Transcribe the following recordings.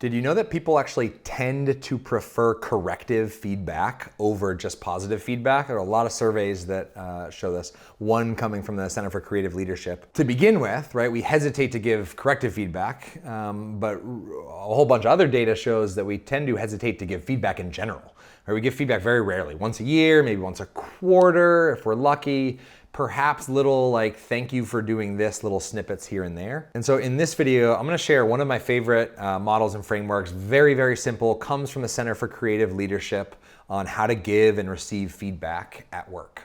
Did you know that people actually tend to prefer corrective feedback over just positive feedback? There are a lot of surveys that show this, one coming from the Center for Creative Leadership. To begin with, right, we hesitate to give corrective feedback, but a whole bunch of other data shows that we tend to hesitate to give feedback in general. Right? We give feedback very rarely, once a year, maybe once a quarter if we're lucky. Perhaps little like, thank you for doing this, little snippets here and there. And so in this video, I'm gonna share one of my favorite models and frameworks, very, very simple, comes from the Center for Creative Leadership on how to give and receive feedback at work.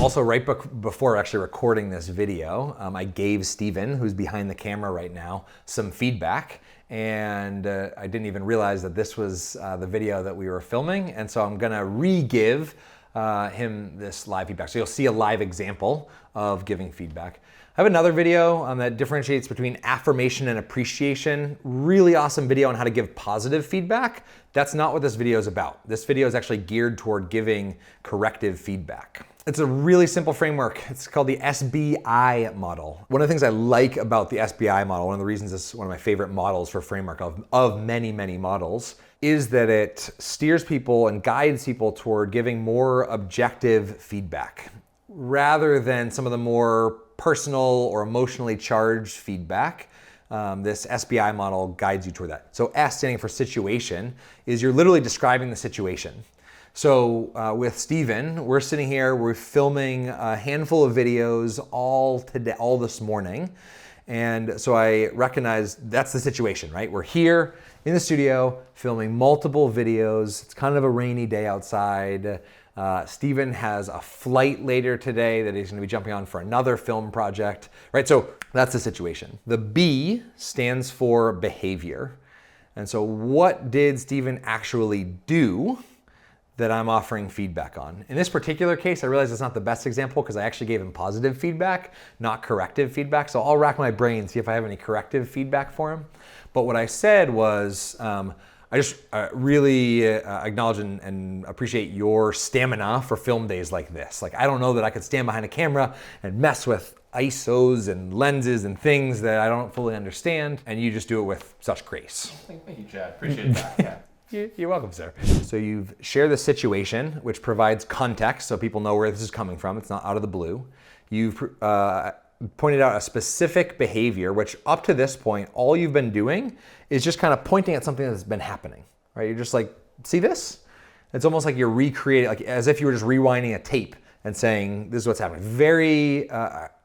Also, right before actually recording this video, I gave Steven, who's behind the camera right now, some feedback. And I didn't even realize that this was the video that we were filming. And so I'm gonna re-give him this live feedback. So you'll see a live example of giving feedback. I have another video that differentiates between affirmation and appreciation. Really awesome video on how to give positive feedback. That's not what this video is about. This video is actually geared toward giving corrective feedback. It's a really simple framework. It's called the SBI model. One of the things I like about the SBI model, one of the reasons it's one of my favorite models for framework of many, many models, is that it steers people and guides people toward giving more objective feedback rather than some of the more personal or emotionally charged feedback. This SBI model guides you toward that. So S, standing for situation, is you're literally describing the situation. So with Steven, we're sitting here, we're filming a handful of videos all this morning. And so I recognize that's the situation, right? We're here in the studio filming multiple videos. It's kind of a rainy day outside. Steven has a flight later today that he's gonna be jumping on for another film project, right? So that's the situation. The B stands for behavior. And so what did Steven actually do that I'm offering feedback on? In this particular case, I realize it's not the best example because I actually gave him positive feedback, not corrective feedback. So I'll rack my brain and see if I have any corrective feedback for him. But what I said was, I just really acknowledge and appreciate your stamina for film days like this. Like, I don't know that I could stand behind a camera and mess with ISOs and lenses and things that I don't fully understand, and you just do it with such grace. Thank you, Chad. Appreciate that. Yeah. You're welcome, sir. So you've shared the situation, which provides context so people know where this is coming from. It's not out of the blue. You've pointed out a specific behavior, which up to this point, all you've been doing is just kind of pointing at something that's been happening, right? You're just like, see this? It's almost like you're recreating, like as if you were just rewinding a tape and saying, this is what's happening. Very,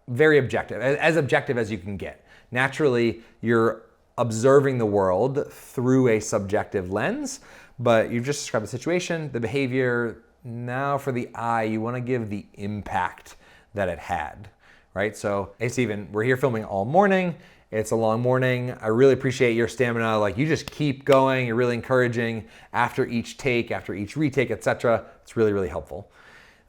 very objective, as objective as you can get. Naturally, you're observing the world through a subjective lens, but you've just described the situation, the behavior. Now for the I, you want to give the impact that it had, right? So, hey Steven, we're here filming all morning. It's a long morning. I really appreciate your stamina. Like, you just keep going. You're really encouraging after each take, after each retake, etc. It's really, really helpful.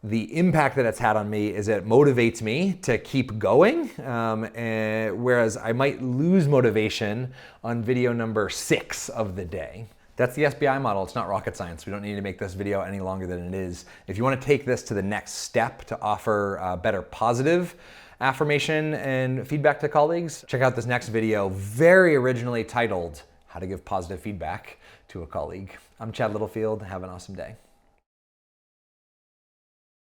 The impact that it's had on me is it motivates me to keep going, whereas I might lose motivation on video number 6 of the day. That's the SBI model. It's not rocket science. We don't need to make this video any longer than it is. If you want to take this to the next step to offer better positive affirmation and feedback to colleagues, check out this next video, very originally titled, How to Give Positive Feedback to a Colleague. I'm Chad Littlefield. Have an awesome day.